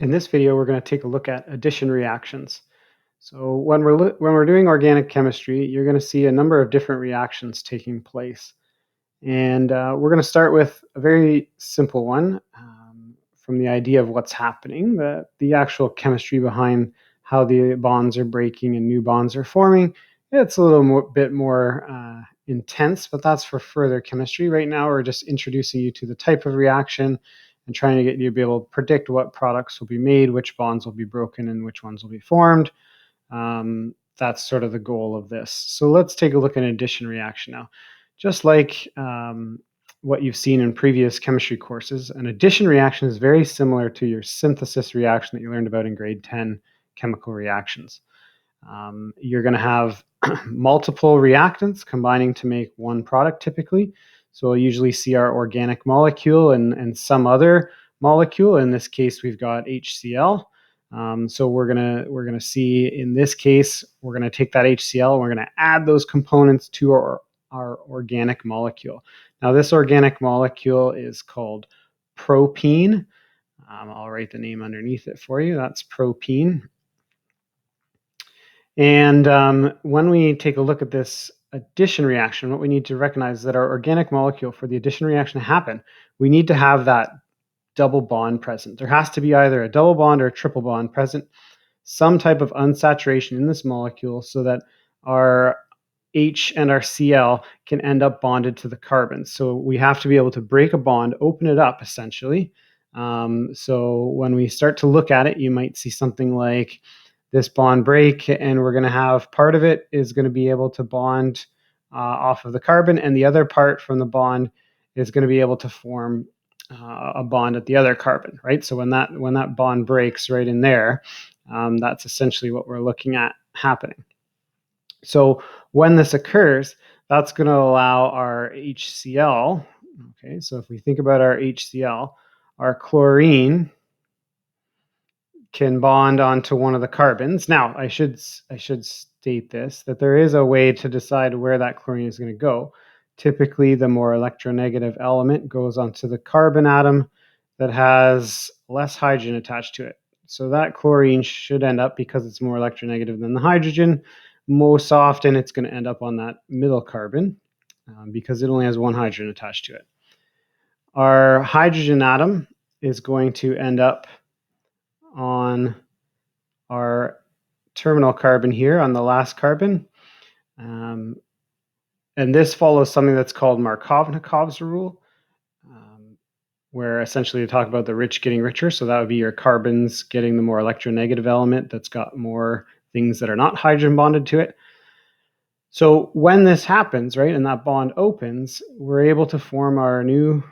In this video, we're going to take a look at addition reactions. So when we're doing organic chemistry, you're going to see a number of different reactions taking place. And we're going to start with a very simple one from the idea of what's happening, the actual chemistry behind how the bonds are breaking and new bonds are forming. It's a bit more intense, but that's for further chemistry. Right now, we're just introducing you to the type of reaction and trying to get you to be able to predict what products will be made, which bonds will be broken, and which ones will be formed. That's sort of the goal of this. So let's take a look at an addition reaction now. Just like what you've seen in previous chemistry courses, an addition reaction is very similar to your synthesis reaction that you learned about in grade 10 chemical reactions. You're going to have multiple reactants combining to make one product typically. So we'll usually see our organic molecule and some other molecule. In this case, we've got HCl. So we're gonna see in this case, we're gonna take that HCl and we're gonna add those components to our organic molecule. Now this organic molecule is called propene. I'll write the name underneath it for you. That's propene. And when we take a look at this addition reaction, what we need to recognize is that our organic molecule, for the addition reaction to happen, we need to have that double bond present. There has to be either a double bond or a triple bond present, some type of unsaturation in this molecule so that our H and our Cl can end up bonded to the carbon. So we have to be able to break a bond, open it up essentially. So when we start to look at it, you might see something like this bond break, and we're going to have part of it is going to be able to bond off of the carbon, and the other part from the bond is going to be able to form a bond at the other carbon, right? So when that bond breaks right in there, that's essentially what we're looking at happening. So when this occurs, that's going to allow our HCl. Okay, so if we think about our HCl, our chlorine can bond onto one of the carbons. Now, I should state this, that there is a way to decide where that chlorine is going to go. Typically, the more electronegative element goes onto the carbon atom that has less hydrogen attached to it. So that chlorine should end up, because it's more electronegative than the hydrogen, most often it's going to end up on that middle carbon because it only has one hydrogen attached to it. Our hydrogen atom is going to end up on our terminal carbon here on the last carbon. And this follows something that's called Markovnikov's rule, where essentially you talk about the rich getting richer. So that would be your carbons getting the more electronegative element that's got more things that are not hydrogen bonded to it. So when this happens, right, and that bond opens, we're able to form our new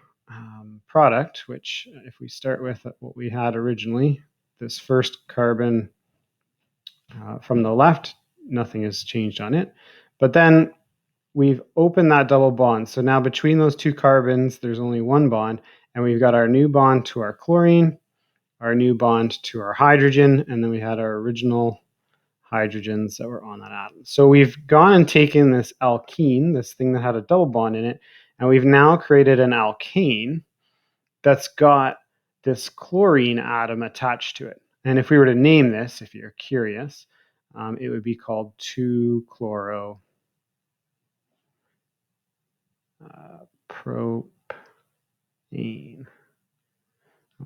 product, which if we start with what we had originally, this first carbon from the left, nothing has changed on it. But then we've opened that double bond. So now between those two carbons, there's only one bond, and we've got our new bond to our chlorine, our new bond to our hydrogen, and then we had our original hydrogens that were on that atom. So we've gone and taken this alkene, this thing that had a double bond in it, and we've now created an alkane that's got this chlorine atom attached to it. And if we were to name this, if you're curious, it would be called 2-chloro propane.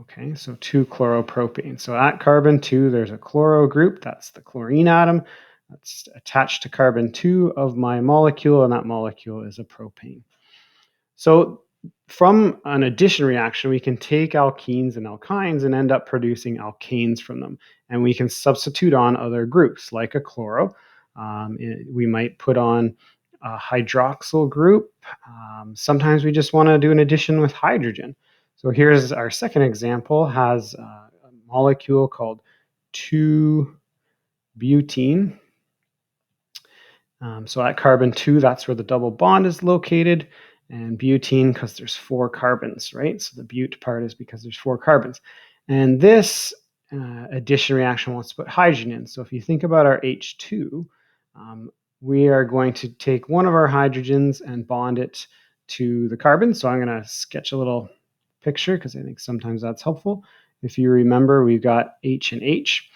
Okay, so 2-chloropropane. So at carbon 2, there's a chloro group. That's the chlorine atom. That's attached to carbon 2 of my molecule, and that molecule is a propane. So from an addition reaction, we can take alkenes and alkynes and end up producing alkanes from them. And we can substitute on other groups, like a chloro. We might put on a hydroxyl group. Sometimes we just want to do an addition with hydrogen. So here's our second example, has a molecule called 2-butene. So at carbon 2, that's where the double bond is located, and butene because there's 4 carbons, right? So the but part is because there's 4 carbons. And this addition reaction wants to put hydrogen in. So if you think about our H2, we are going to take one of our hydrogens and bond it to the carbon. So I'm going to sketch a little picture because I think sometimes that's helpful. If you remember, we've got H and H.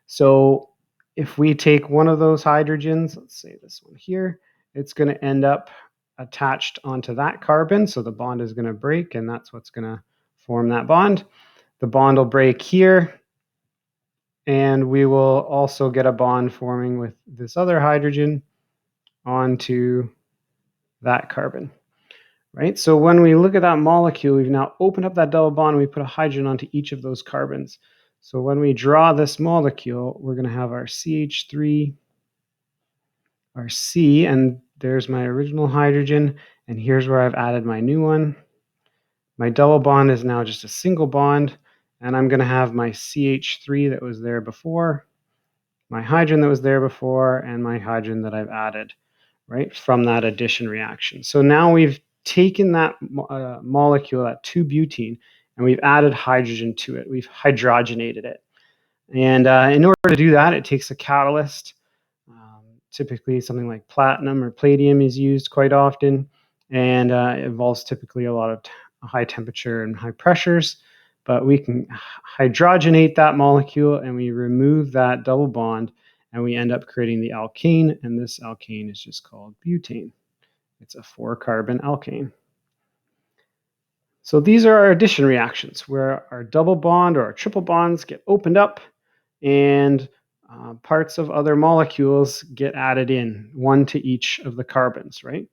So if we take one of those hydrogens, let's say this one here, it's going to end up attached onto that carbon. So the bond is going to break, and that's what's going to form that bond. The bond will break here, and we will also get a bond forming with this other hydrogen onto that carbon. Right? So when we look at that molecule, we've now opened up that double bond and we put a hydrogen onto each of those carbons. So when we draw this molecule, we're going to have our CH3, our C, and there's my original hydrogen, and here's where I've added my new one. My double bond is now just a single bond, and I'm going to have my CH3 that was there before, my hydrogen that was there before, and my hydrogen that I've added, right, from that addition reaction. So now we've taken that molecule, that 2-butene, and we've added hydrogen to it. We've hydrogenated it. And in order to do that, it takes a catalyst. Typically, something like platinum or palladium is used quite often, and it involves typically a lot of high temperature and high pressures. But we can hydrogenate that molecule, and we remove that double bond, and we end up creating the alkane, and this alkane is just called butane. It's a 4-carbon alkane. So these are our addition reactions, where our double bond or our triple bonds get opened up, and parts of other molecules get added in, one to each of the carbons, right?